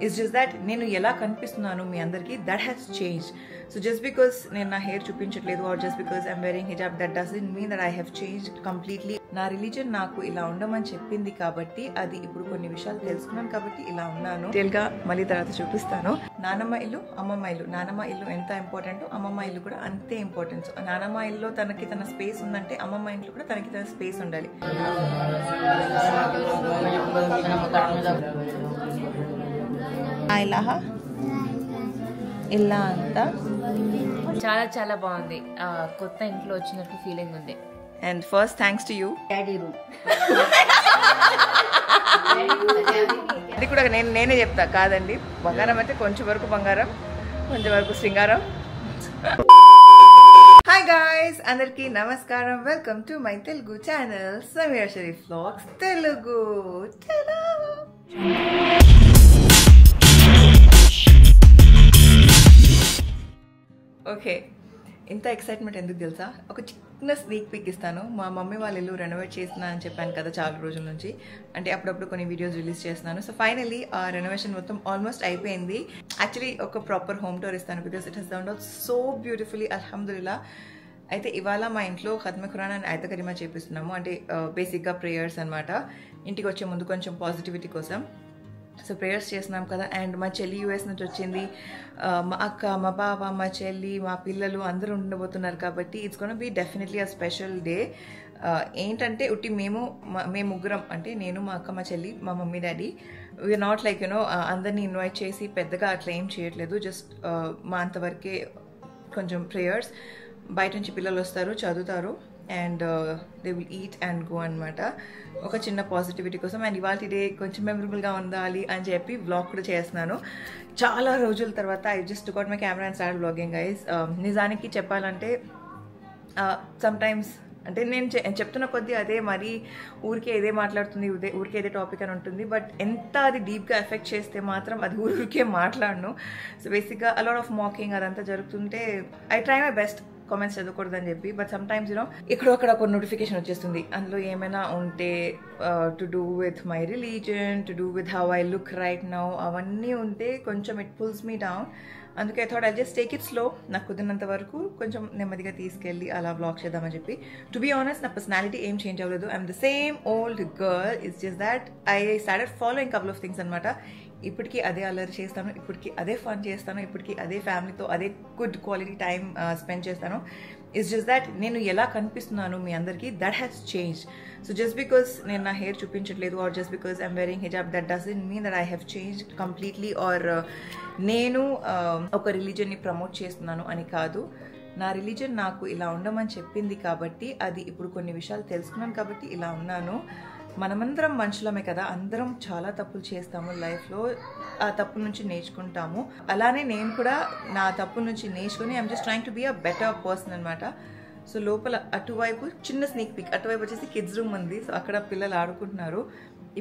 It's just that నేను ఎలా కనిపిస్తున్నాను మీ అందరికీ, that has change. So just because నేను నా హెయిర్ చూపించట్లేదు or just because I'm wearing హిజాబ్, that doesn't mean that I have changed completely. నా రిలీజన్ నాకు ఇలా ఉండమని చెప్పింది కాబట్టి, అది ఇప్పుడు కొన్ని విషయాలు తెలుసుకున్నాను కాబట్టి ఇలా ఉన్నాను. డీటెయిల్గా మళ్ళీ తర్వాత చూపిస్తాను. నానమ్మ ఇల్లు, అమ్మమ్మ ఇల్లు. నానమ్మ ఇల్లు ఎంత ఇంపార్టెంట్, అమ్మమ్మ ఇల్లు కూడా అంతే ఇంపార్టెన్స్. నానమ్మ ఇల్లులో తనకి తన స్పేస్ ఉందంటే అమ్మమ్మ ఇంట్లో కూడా తనకి తన స్పేస్ ఉండాలి. ఇలా అంతా చాలా చాలా బాగుంది. కొత్త ఇంట్లో వచ్చినట్టు ఫీలింగ్ ఉంది. And first thanks to you. Daddy room అది కూడా నేనే చెప్తా, కాదండి బంగారం అయితే కొంచెం వరకు బంగారం, కొంచెం వరకు శృంగారం. హాయ్ గాయ్స్, అందరికీ నమస్కారం. Welcome to my Telugu channel Sameera Sharif vlogs Telugu. Okay, ఇంత ఎక్సైట్మెంట్ ఎందుకు తెలుసా? ఒక చిన్న స్నీక్ పిక్ ఇస్తాను. మా మమ్మీ వాళ్ళ ఇల్లు రెనోవేట్ చేస్తున్నా అని చెప్పాను కదా చాలా రోజుల నుంచి. అంటే అప్పుడప్పుడు కొన్ని వీడియోస్ రిలీజ్ చేస్తున్నాను. సో ఫైనలీ ఆ రెనోవేషన్ మొత్తం ఆల్మోస్ట్ అయిపోయింది. యాక్చువల్లీ ఒక ప్రాపర్ హోమ్ టూర్ ఇస్తాను because it has done out so beautifully, అల్హమ్దుల్లా. అయితే ఇవాళ మా ఇంట్లో ఖత్మే ఖురాన్ అండ్ ఆయత కరీమా చేపిస్తున్నాము. అంటే బేసిక్గా ప్రేయర్స్ అనమాట. ఇంటికి వచ్చే ముందు కొంచెం పాజిటివిటీ కోసం. సో ప్రేయర్స్ చేస్తున్నాం కదా. అండ్ మా చెల్లి యూఎస్ నుంచి వచ్చింది, మా అక్క, మా బావ, మా చెల్లి, మా పిల్లలు అందరూ ఉండబోతున్నారు కాబట్టి it's gonna be definitely a special day. ఏంటంటే ఉట్టి మేము ముగ్గురం, అంటే నేను, మా అక్క, మా చెల్లి, మా mummy daddy. We are not like you know అందరినీ ఇన్వైట్ చేసి పెద్దగా అట్లా ఏం చేయట్లేదు. జస్ట్ మా అంతవరకే కొంచెం ప్రేయర్స్. బయట నుంచి పిల్లలు వస్తారు, చదువుతారు, and they will eat and go అనమాట. ఒక చిన్న పాజిటివిటీ కోసం. అండ్ ఇవాళ డే కొంచెం మెమరబుల్గా ఉండాలి అని చెప్పి వ్లాగ్ కూడా చేస్తున్నాను. చాలా రోజుల తర్వాత I just got my camera and start vlogging guys. నిజానికి చెప్పాలంటే సమ్టైమ్స్ అంటే నేను చెప్తున్న కొద్దీ అదే మరి ఊరికే ఇదే మాట్లాడుతుంది, ఊరికే ఇదే టాపిక్ అని ఉంటుంది. బట్ ఎంత అది డీప్గా ఎఫెక్ట్ చేస్తే మాత్రం అది ఊరికే మాట్లాడను. సో బేసిక్గా అ లాట్ ఆఫ్ మాకింగ్ అదంతా జరుగుతుంటే I try my best comments చదవకూడదని చెప్పి. బట్ సమ్టైమ్స్ యూనో ఇక్కడ అక్కడ ఒక నోటిఫికేషన్ వచ్చేస్తుంది. అందులో ఏమైనా ఉంటే to do with my religion, to do with how I look right now, అవన్నీ ఉంటే కొంచెం ఇట్ పుల్స్ మీ డౌన్. అందుకే I thought I just take it slow. నాకు కుదిరినంత వరకు కొంచెం నెమ్మదిగా తీసుకెళ్ళి అలా వ్లాగ్ చేద్దామని చెప్పి. టు బీ ఆనెస్ట్, నా పర్సనాలిటీ ఏం చేంజ్ అవ్వలేదు. I'm the same old girl. It's just that I started following couple of things అనమాట. ఇప్పటికీ అదే అల్లరి చేస్తాను, ఇప్పటికీ అదే ఫన్ చేస్తాను, ఇప్పటికీ అదే ఫ్యామిలీతో అదే గుడ్ క్వాలిటీ టైం స్పెండ్ చేస్తాను. ఇట్స్ జస్ట్ దాట్ నేను ఎలా కనిపిస్తున్నాను మీ అందరికీ, that has change. So just because నేను నా హెయిర్ చూపించట్లేదు or just because I'm wearing హిజాబ్, that doesn't mean that I have changed completely or నేను ఒక రిలీజన్ని ప్రమోట్ చేస్తున్నాను అని కాదు. నా రిలీజన్ నాకు ఇలా ఉండమని చెప్పింది కాబట్టి, అది ఇప్పుడు కొన్ని విషయాలు తెలుసుకున్నాను కాబట్టి ఇలా ఉన్నాను. మనమందరం మనుషులమే కదా, అందరం చాలా తప్పులు చేస్తాము లైఫ్లో. ఆ తప్పు నుంచి నేర్చుకుంటాము. అలానే నేను కూడా నా తప్పు నుంచి నేర్చుకుని I'm just trying to be a better person అనమాట. సో లోపల అటువైపు చిన్న స్నీక్ పిక్, అటువైపు వచ్చేసి కిడ్స్ రూమ్ ఉంది. సో అక్కడ పిల్లలు ఆడుకుంటున్నారు.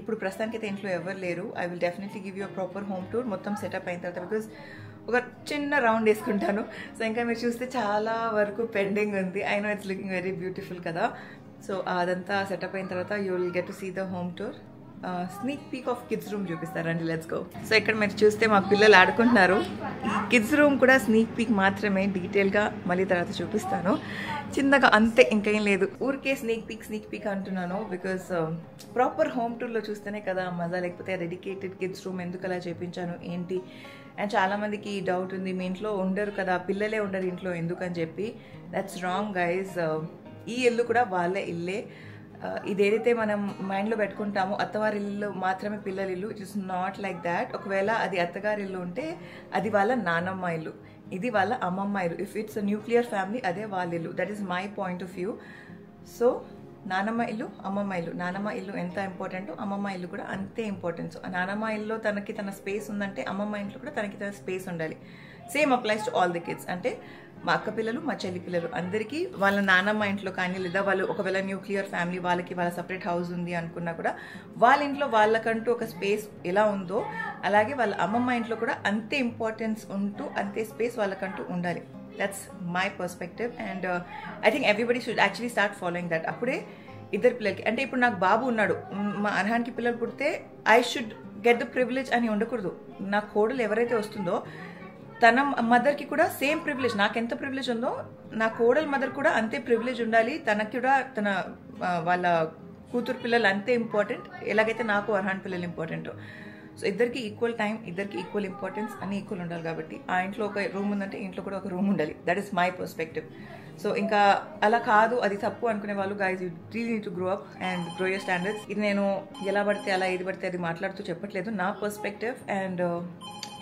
ఇప్పుడు ప్రస్తుతానికి అయితే ఇంట్లో ఎవరు లేరు. I will definitely give you a proper home tour మొత్తం సెటప్ అయిన తర్వాత, బికాజ్ ఒక చిన్న రౌండ్ వేసుకుంటాను. సో ఇంకా మీరు చూస్తే చాలా వరకు పెండింగ్ ఉంది. I know it's looking very beautiful కదా. సో అదంతా సెటప్ అయిన తర్వాత you will get to see the home tour. Sneak peek of kids room చూపిస్తారండి, లెట్స్ గో. సో ఇక్కడ మీరు చూస్తే మా పిల్లలు ఆడుకుంటున్నారు. ఈ కిడ్స్ రూమ్ కూడా స్నీక్ పీక్ మాత్రమే, డీటెయిల్గా మళ్ళీ తర్వాత చూపిస్తాను. చిన్నగా అంతే, ఇంకేం లేదు. ఊరికే స్నీక్ పీక్ అంటున్నాను బికాస్ ప్రాపర్ హోమ్ టూర్లో చూస్తేనే కదా మజా. లేకపోతే డెడికేటెడ్ కిడ్స్ రూమ్ ఎందుకు అలా చేయించాను ఏంటి. అండ్ చాలామందికి డౌట్ ఉంది, మీ ఇంట్లో ఉండరు కదా, పిల్లలే ఉండరు ఇంట్లో ఎందుకని చెప్పి. That's wrong guys. ఈ ఇల్లు కూడా వాళ్ళ ఇల్లే. ఇదేదైతే మనం మైండ్లో పెట్టుకుంటామో అత్తవారి ఇల్లు మాత్రమే పిల్లల ఇల్లు, it is not like that. ఒకవేళ అది అత్తగారి ఇల్లు ఉంటే అది వాళ్ళ నానమ్మ ఇల్లు, ఇది వాళ్ళ అమ్మమ్మ ఇల్లు. ఇఫ్ ఇట్స్ న్యూక్లియర్ ఫ్యామిలీ అదే వాళ్ళ ఇల్లు. That is my point of view. So నానమ్మ ఇల్లు, అమ్మమ్మ ఇల్లు. నానమ్మ ఇల్లు ఎంత ఇంపార్టెంటో అమ్మమ్మ ఇల్లు కూడా అంతే ఇంపార్టెన్స్. నానమ్మ ఇల్లులో తనకి తన స్పేస్ ఉందంటే అమ్మమ్మ ఇంట్లో కూడా తనకి తన స్పేస్ ఉండాలి. Same applies to all the kids. అంటే మా అక్క పిల్లలు, మా చెల్లి పిల్లలు అందరికీ వాళ్ళ నానమ్మ ఇంట్లో కానీ, లేదా వాళ్ళు ఒకవేళ న్యూక్లియర్ ఫ్యామిలీ వాళ్ళకి వాళ్ళ సపరేట్ హౌస్ ఉంది అనుకున్నా కూడా వాళ్ళ ఇంట్లో వాళ్ళకంటూ ఒక స్పేస్ ఎలా ఉందో అలాగే వాళ్ళ అమ్మమ్మ ఇంట్లో కూడా అంతే ఇంపార్టెన్స్ ఉంటూ అంతే స్పేస్ వాళ్ళకంటూ ఉండాలి. That's my perspective. And I think everybody should actually start following that. అప్పుడే ఇద్దరు పిల్లలకి, అంటే ఇప్పుడు నాకు బాబు ఉన్నాడు, మా అర్హాన్కి పిల్లలు పుడితే I should get the privilege అని ఉండకూడదు. నా కోడలు ఎవరైతే వస్తుందో తన మదర్కి కూడా సేమ్ ప్రివిలేజ్, నాకు ఎంత ప్రివిలేజ్ ఉందో నా కోడలు మదర్ కూడా అంతే ప్రివిలేజ్ ఉండాలి. తనకి కూడా తన వాళ్ళ కూతురు పిల్లలు అంతే ఇంపార్టెంట్ ఎలాగైతే నాకు అర్హాన్ పిల్లలు ఇంపార్టెంట్. సో ఇద్దరికి ఈక్వల్ టైం, ఇద్దరికి ఈక్వల్ ఇంపార్టెన్స్ అన్ని ఈక్వల్ ఉండాలి. కాబట్టి ఆ ఇంట్లో ఒక రూమ్ ఉందంటే ఇంట్లో కూడా ఒక రూమ్ ఉండాలి. That is my perspective. So ఇంకా అలా కాదు, అది తప్పు అనుకునే వాళ్ళు guys you really need to grow up and grow your standards. ఇది నేను ఎలా పడితే అలా ఏది పడితే అది మాట్లాడుతూ చెప్పట్లేదు, నా perspective. And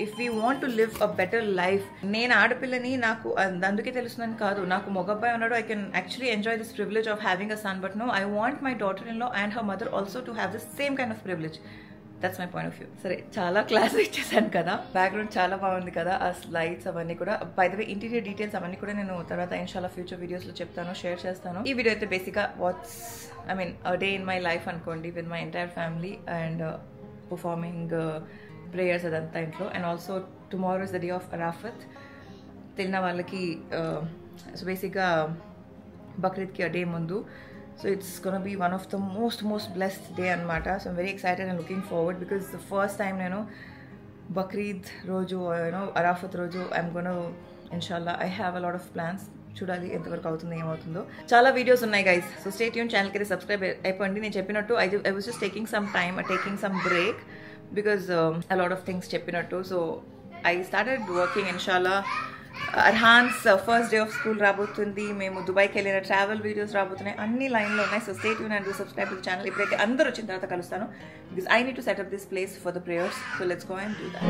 if we want to live a better life, నేను ఆడపిల్లని నాకు అందుకే తెలుస్తుందని కాదు, నాకు మొగబ్బాయి ఉన్నాడు, I can actually enjoy this privilege of having a son. But no, I want my daughter in law and her mother also to have the same kind of privilege. That's my point of view. సరే, చాలా class ఇచ్చేసాను కదా, background చాలా బాగుంది కదా, ఆ slides అవన్నీ కూడా. By the way interior details అవన్నీ కూడా నేను తర్వాత ఇన్షాల్లా ఫ్యూచర్ వీడియోస్లో చెప్తాను, షేర్ చేస్తాను. ఈ వీడియో అయితే బేసిక్గా a day in my life అనుకోండి, with my entire family and performing prayers అదంతా ఇంట్లో. And also tomorrow is the day of Arafat. తెలిసిన వాళ్ళకి సో బేసిక్గా బక్రీద్కి ఆ డే ముందు. So it's going to be one of the most blessed day anamata. So I'm very excited and looking forward because the first time Bakrid roju, Arafat roju, I'm going to, inshallah, I have a lot of plans. చూడాలి ఎంతవరకు అవుతుందో ఏమవుతుందో. చాలా videos ఉన్నాయి guys, so stay tune. ఛానల్కి అయితే subscribe అయిపోండి. నేను చెప్పినట్టు I was just taking some time, taking some break because a lot of things చెప్పినట్టు. సో ఐ స్టార్టెడ్ వర్కింగ్ ఇన్షాల్లా. అర్హాన్స్ ఫస్ట్ డే ఆఫ్ స్కూల్ రాబోతుంది, మేము దుబాయ్కి వెళ్ళిన ట్రావెల్ వీడియోస్ రాబోతున్నాయి, అన్ని లైన్లో ఉన్నాయి. So stay tune and subscribe to the channel. ఇప్పుడైతే అందరూ వచ్చిన తర్వాత కలుస్తాను because I need to setup this place for the prayers. So let's go and do that.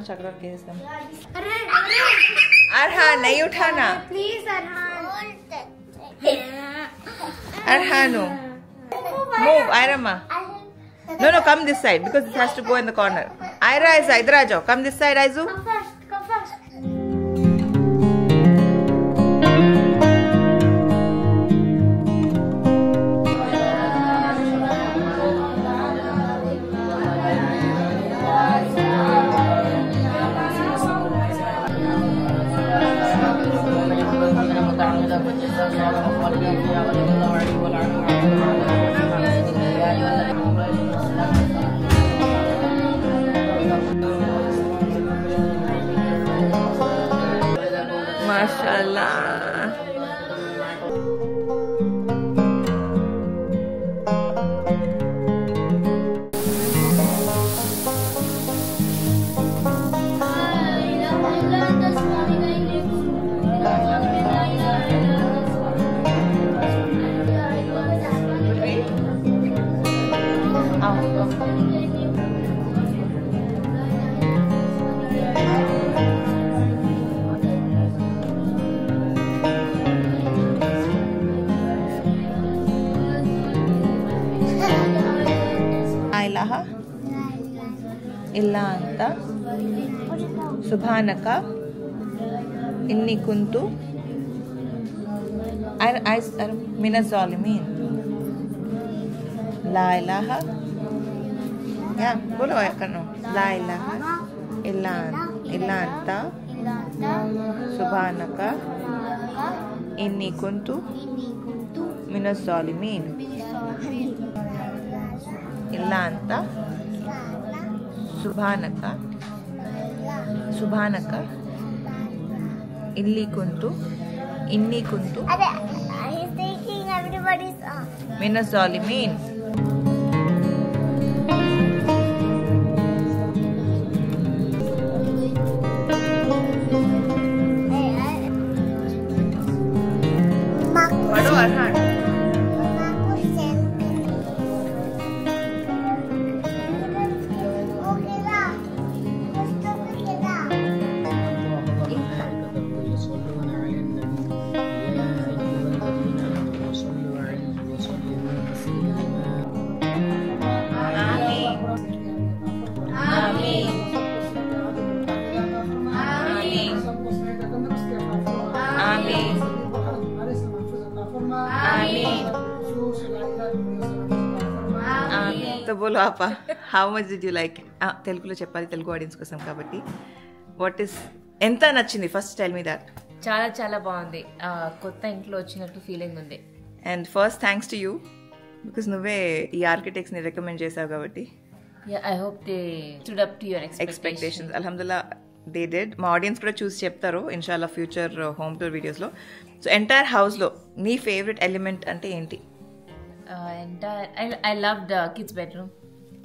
चक्कर के इसमें अरहान नहीं उठाना प्लीज अरहान अरहानो move Irama no come this side because this has to go in the corner. Ira is idhar aa jao, come this side Aizu. Come first. माशाल्लाह ilaha illa anta subhanaka inni kuntu minaz zalimin. La ilaha ya bolo karno la ilaha illa anta subhanaka inni kuntu minaz zalimin. इल्ला अंता सुभानका inni kuntu he's taking everybody's minaz zalimin. Pado Arhan. तो बोलो आपा how much did you like తెలుగులో చెప్పాలి Telugu audience కోసం కాబట్టి what is ఎంత నచ్చింది ఫస్ట్ టెల్ మీ దట్ చాలా చాలా బాగుంది కొత్త ఇంట్లో వచ్చినట్టు ఫీలింగ్ ఉంది and first thanks to you because నువ్వే ఈ ఆర్కిటెక్ట్స్ ని రికమెండ్ చేసావు కాబట్టి I hope they stood up to your expectations అల్హమ్దుల్లా దే డెడ్ మా ఆడియన్స్ కూడా చూసి చెప్తారు ఇన్షాల్లా ఫ్యూచర్ హోమ్ టూర్ వీడియోస్లో సో ఎంటైర్ హౌస్లో నీ ఫేవరెట్ ఎలిమెంట్ అంటే ఏంటి I loved kids bedroom.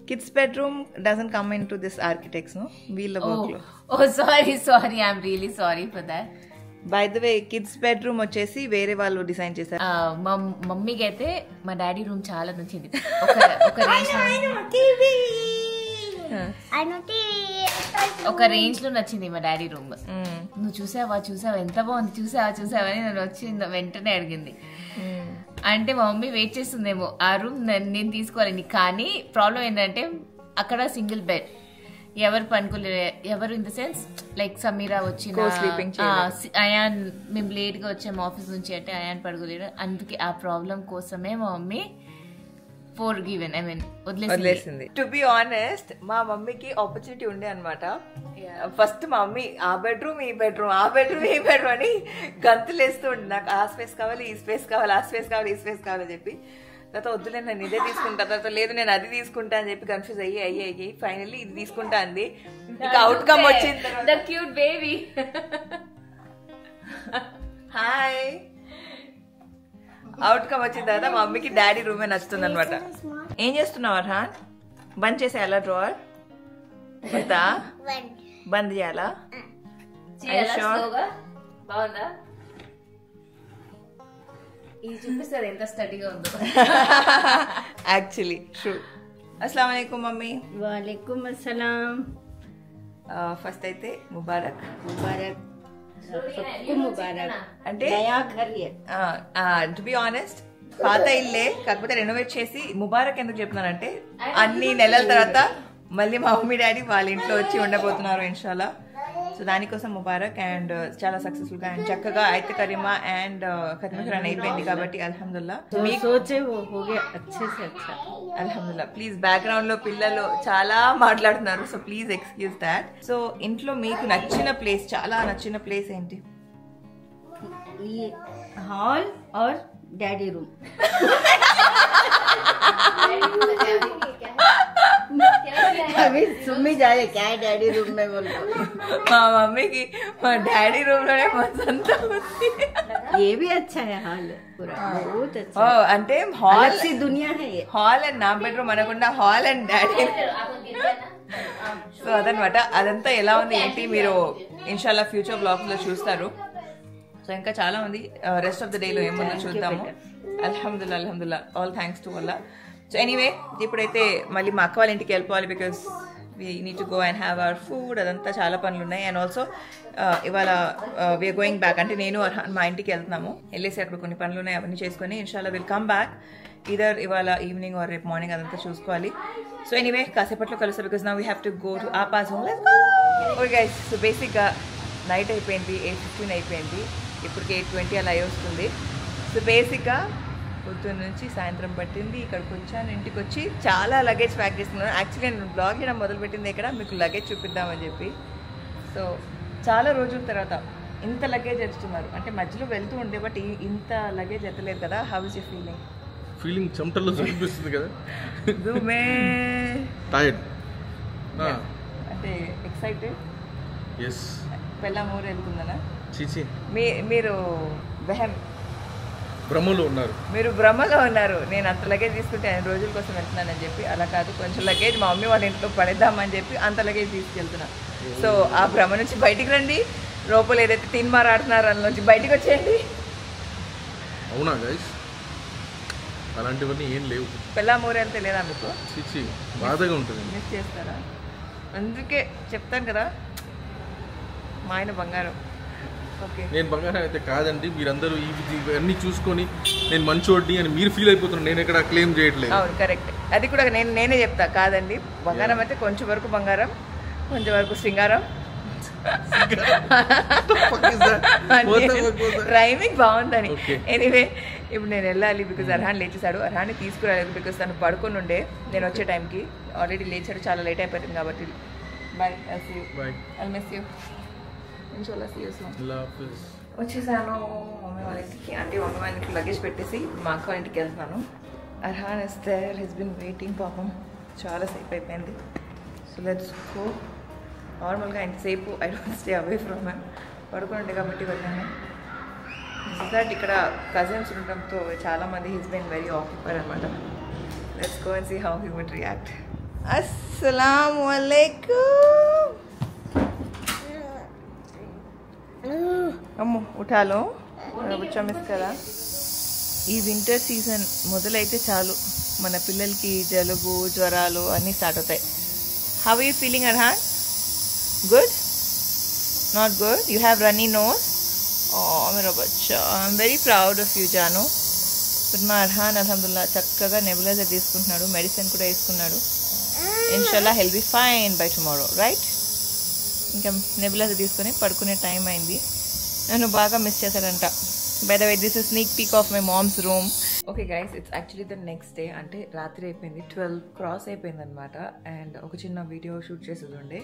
Kids bedroom doesn't come into this architects, no? We'll work. Oh, sorry. I'm really sorry for that. By the way, kids bedroom వచ్చేసి వేరే వాళ్ళు design చేశారు. మమ్మీకి అయితే మా డాడీ రూమ్ చాలా నచ్చింది. ఒక రేంజ్ లో నచ్చింది మా డాడీ రూమ్. నువ్వు చూసావా ఎంత బాగుంది చూసావా అని నన్ను వచ్చి వెంటనే అడిగింది. అంటే మా మమ్మీ వెయిట్ చేస్తుందేమో ఆ రూమ్ నేను తీసుకోవాలని. కానీ ప్రాబ్లం ఏంటంటే అక్కడ సింగిల్ బెడ్, ఎవరు పనుకోలేరు. ఎవరు in the sense like Sameera వచ్చిన అయాన్ మేము లేట్ గా వచ్చాము ఆఫీస్ నుంచి అంటే అయాన్ పడుకోలేరు. అందుకే ఆ ప్రాబ్లం కోసమే మా మమ్మీ వదిలేసింది. టు బి ఆనెస్ట్ మా మమ్మీకి ఆపర్చునిటీ ఉండే అనమాట. ఫస్ట్ మా మమ్మీ ఆ బెడ్రూమ్ ఈ బెడ్రూమ్ అని గంతులేస్తూ ఉండి నాకు ఆ స్పేస్ కావాలి ఈ స్పేస్ కావాలి ఆ స్పేస్ కావాలి ఈ స్పేస్ కావాలని చెప్పి తర్వాత వద్దులే నేను ఇదే తీసుకుంటా, తర్వాత లేదు నేను అది తీసుకుంటా అని చెప్పి కన్ఫ్యూజ్ అయ్యి ఫైనల్లీ ఇది తీసుకుంటా అంది. ఇంకా అవుట్కమ్ వచ్చింది క్యూట్ బేబీ. హాయ్. అవుట్కమ్ వచ్చిన తర్వాత మా మమ్మీకి డాడీ రూమే నచ్చుతుంది అనమాట. ఏం చేస్తున్నావు అర్హాన్? బంద్ చేసేయాలా డ్రావర్? బంద్ చేయాలా? బాగుందా? ఇది చూపిస్తుంది ఎంత స్టడీగా ఉందో. Actually true. అస్సలాము అలైకుం మమ్మీ. వాలేకుం అస్సలాం. ఫస్ట్ అయితే ముబారక్ అంటే టు బి ఆనెస్ట్ పాత ఇల్లే కాకపోతే రెనోవేట్ చేసి ముబారక్ ఎందుకు చెప్తున్నానంటే అన్ని నెలల తర్వాత మళ్ళీ మా మమ్మీ డాడీ వాళ్ళ ఇంట్లో వచ్చి ఉండబోతున్నారు ఇన్షాల్లా. సో దానికోసం ముబారక్. అండ్ చాలా సక్సెస్ఫుల్ గా అండ్ చక్కగా అయితే కరీమా అండ్ ఖతీమా అయిపోయింది కాబట్టి అల్హమ్దుల్లా. అల్హమ్దుల్లా. ప్లీజ్ బ్యాక్గ్రౌండ్ లో పిల్లలు చాలా మాట్లాడుతున్నారు so please excuse that. So ఇంట్లో మీకు నచ్చిన ప్లేస్, చాలా నచ్చిన ప్లేస్ ఏంటి? Hall or daddy room? अभी सुमी जा रहे क्या है डैडी रूम में बोल మా మమ్మీకి మా డాడీ రూమ్ లోనే మజంతా ఉంది. ये भी अच्छा है हाल पूरा बहुत अच्छा. అంటే హాల్ सी दुनिया है ये. హాల్ అండ్ నా బెడ్రూమ్ అనకుండా హాల్ అండ్ డాడీ. సో అదనమాట. అదంతా ఎలా ఉంది ఏంటి మీరు ఇన్షాల్లా ఫ్యూచర్ బ్లాగ్స్ లో చూస్తారు. సో ఇంకా చాలా ఉంది రెస్ట్ ఆఫ్ ద డే లో ఏముందో చూద్దాము. అల్హమ్దుల్లా all thanks to Allah. So anyway ఇప్పుడైతే మళ్ళీ మా అక్క వాళ్ళ ఇంటికి వెళ్ళిపోవాలి because we need to go and have our food. అదంతా చాలా పనులు ఉన్నాయి. అండ్ ఆల్సో ఇవాళ వీఆర్ గోయింగ్ బ్యాక్ అంటే నేను మా ఇంటికి వెళ్తున్నాము. వెళ్ళేసి అక్కడ కొన్ని పనులు ఉన్నాయి అవన్నీ చేసుకొని ఇన్షాల్లా విల్ కమ్ బ్యాక్ ఈదర్ ఇవాళ ఈవినింగ్ ఆర్ రేపు మార్నింగ్. అదంతా చూసుకోవాలి. సో ఎనీవే కాసేపట్లో కలుస్తాం because now we have to go to ఆపాస్ హోమ్. Okay guys. సో బేసిక్గా నైట్ అయిపోయింది, 8:15 అయిపోయింది. ఇప్పటికి 8:20 అలా అయి వస్తుంది. సో బేసిక్గా పొద్దున్న నుంచి సాయంత్రం పట్టింది. ఇక్కడికి వచ్చాను. ఇంటికి వచ్చి చాలా లగేజ్ ప్యాక్ చేస్తున్నాను. యాక్చువల్లీ నేను బ్లాగ్ చేయడం మొదలుపెట్టింది ఇక్కడ మీకు లగేజ్ చూపిద్దామని చెప్పి. సో చాలా రోజుల తర్వాత ఇంత లగేజ్ ఎత్తుతున్నారు. అంటే మధ్యలో వెళ్తూ ఉండే బట్ ఇంత లగేజ్ ఎత్తలేదు కదా. హౌ ఇస్ యువర్ ఫీలింగ్ చెమటల్లో చూపిస్తుంది కదా. అంటే ఎక్సైటెడ్. ఎస్. పెళ్ళ మూరు వెళ్తుందనా? చీచి మీరు భ్రమలో ఉన్నారు. మీరు భ్రమలో ఉన్నారు. నేను అంత లగేజ్ తీసుకుంటే 5 రోజుల కోసం వెళ్తున్నానని చెప్పి. అలా కాదు, కొంచెం లగేజ్ మా మమ్మీ వాళ్ళ ఇంట్లో పడేద్దామని చెప్పి అంత లగేజ్ తీసుకెళ్తున్నా. సో ఆ భ్రమ నుంచి బయటికి రండి. లోపల ఏదైతే తిన్మారాడుతున్నారో అందులోంచి బయటికి వచ్చేయండి. అవునా గైస్? అలాంటివన్నీ ఏం లేవు. పెళ్ళా మూరు వెళ్తే లేదా మీకు? చీచి బాధగా ఉంటుంది. మిస్ చేస్తారా? అందుకే చెప్తాను కదా మా ఆయన బంగారం. నేను బంగారం అయితే కాదండి. మీరందరూ ఇవన్నీ చూసుకొని నేను మంచోడ్ని అని మీరు ఫీల్ అయిపోతున్నారు. నేను ఎక్కడ క్లెయిమ్ చేయట్లేదు. అవును కరెక్ట్. అది కూడా నేనే చెప్తా కాదండి. బంగారం అయితే కొంచెం వరకు బంగారం, కొంచెం వరకు సింగారం. రైమింగ్ బాగుందని. ఎనీవే ఇప్పుడు నేను వెళ్ళాలి బికాజ్ అర్హాన్ లేచేశాడు. అర్హాన్ని తీసుకురాలేదు బికాజ్ తను పడుకొని ఉండే నేను వచ్చే టైంకి. ఆల్రెడీ లేచాడు, చాలా లేట్ అయిపోతుంది కాబట్టి. Bye, see you. Bye. I miss you. ఇన్షాల్లా సీ యూ సూన్. లాఫిస్. వచ్చేసాను మమ్మీ వాళ్ళ ఇంటికి. అంటే మమ్మీ వాళ్ళ ఇంటికి లగేజ్ పెట్టేసి మా అక్క వాళ్ళ ఇంటికి వెళ్తున్నాను. Arhaan is there, he's been waiting. పాపం చాలా సేపు అయిపోయింది. So let's go. నార్మల్గా ఇంతసేపు I don't stay away from mom, పడుకుంటే కాబట్టి వెళ్ళాను. దట్ ఇక్కడ కజిన్స్ ఉండడంతో చాలామంది హీస్ బీన్ వెరీ ఆక్యుపైడ్ అనమాట. Let's go and see how he would react. అస్సలాము అలైకుం. అమ్మో ఉఠాలో బుచ్చా మిస్ కదా. ఈ వింటర్ సీజన్ మొదలైతే చాలు మన పిల్లలకి జలుబు జ్వరాలు అన్నీ స్టార్ట్ అవుతాయి. How are you feeling Arhan? Good? Not good? You have runny nose? मेरा बच्चा, I am very proud of you జాను. బట్ మా అర్హాన్ అల్హమ్దుల్లా చక్కగా నెబులైజర్ తీసుకుంటున్నాడు, మెడిసిన్ కూడా వేసుకున్నాడు. ఇన్షాల్లా he'll be fine by tomorrow, right? ఇంకా నెబులైజర్ తీసుకొని పడుకునే టైం అయింది. నన్ను బాగా మిస్ చేశాడంట. By the way this is sneak peek of my mom's room. Okay guys, it's actually the next day. అంటే రాత్రి అయిపోయింది, 12 క్రాస్ అయిపోయింది అనమాట. అండ్ ఒక చిన్న వీడియో షూట్ చేసేది ఉండే.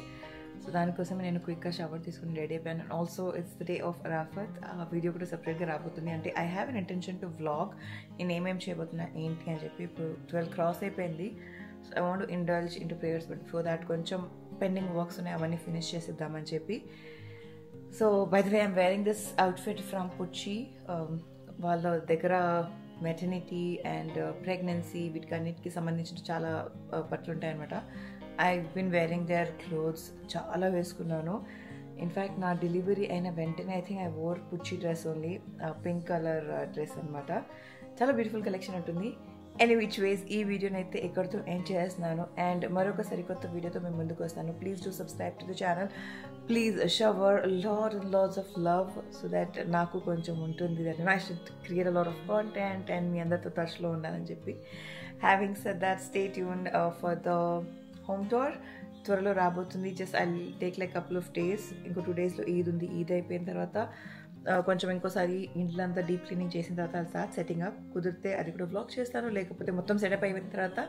సో దానికోసం నేను క్విక్గా షవర్ తీసుకుని రెడీ అయిపోయాను. And also it's the day of Arafat. ఆ వీడియో కూడా సపరేట్గా రాబోతుంది. అంటే I have an intention to vlog, నేను ఏమేమి చేయబోతున్నా ఏంటి అని చెప్పి. ఇప్పుడు 12 క్రాస్ అయిపోయింది. So I want to indulge in to prayers, but before that కొంచెం పెండింగ్ వర్క్స్ ఉన్నాయి, అవన్నీ ఫినిష్ చేసేద్దామని చెప్పి. So by the way I'm wearing this outfit from Pucci. వాళ్ళ దగ్గర మెటర్నిటీ అండ్ ప్రెగ్నెన్సీ వీటికన్నిటికి సంబంధించిన చాలా బట్టలు ఉంటాయన్నమాట. I been wearing their clothes, చాలా వేసుకున్నాను. ఇన్ఫ్యాక్ట్ నా డెలివరీ అయిన వెంటనే I think I wore Pucci dress only, pink colour dress అనమాట. చాలా బ్యూటిఫుల్ కలెక్షన్ ఉంటుంది. ఎనీ విచ్ వేస్ ఈ వీడియోని అయితే ఎక్కడితో ఎండ్ చేస్తున్నాను. అండ్ మరొక సరికొత్త వీడియోతో మేము ముందుకు వస్తాను. Please do subscribe to the channel. Please shower lots of love so that నాకు కొంచెం ఉంటుంది, that I should create a lot of content and మీ అందరితో టచ్లో ఉండాలని చెప్పి. Having said that, stay tuned for the home tour. త్వరలో రాబోతుంది. Just I take like couple of days. ఇంకో 2 daysలో ఈద్ ఉంది. ఈద్ అయిపోయిన తర్వాత కొంచెం ఇంకోసారి ఇంట్లంతా డీప్ క్లీనింగ్ చేసిన తర్వాత ఐల్ స్టార్ట్ సెట్టింగ్ అప్. కుదిరితే అది కూడా బ్లాగ్ చేస్తాను, లేకపోతే మొత్తం సెటప్ అయిపోయిన తర్వాత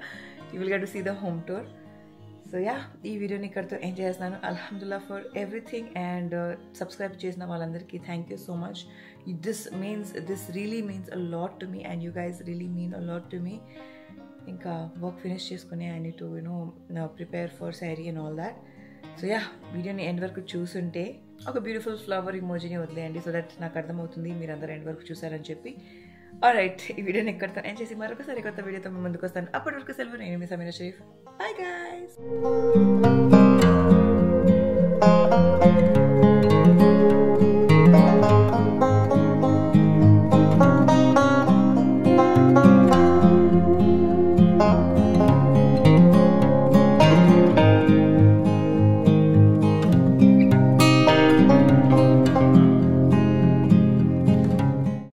you will get to see the home tour. So yeah, ఈ వీడియోని ఇక్కడితో ఎండ్ చేస్తున్నాను. అల్హమ్దుల్లా ఫర్ ఎవ్రీథింగ్. అండ్ సబ్స్క్రైబ్ చేసిన వాళ్ళందరికీ thank you so much. This really means a lot to me and you guys really mean a lot to me. ఇంకా work finish చేసుకుని I need to prepare for sari and all that. So yeah, వీడియోని end వరకు చూసుంటే ఒక beautiful flower ఇమోజీని వదిలేయండి, so that నాకు అర్థమవుతుంది మీరు అందరూ ఎండ్ వరకు చూసారని చెప్పి. ఆల్రైట్, ఈ వీడియోని ఎక్కడితో ఎండ్ చేసి మరొకసారి కొత్త వీడియోతో ముందుకు వస్తాను. అప్పటి వరకు సెలవు. నేను మీ సమీరా షరీఫ్. Bye guys.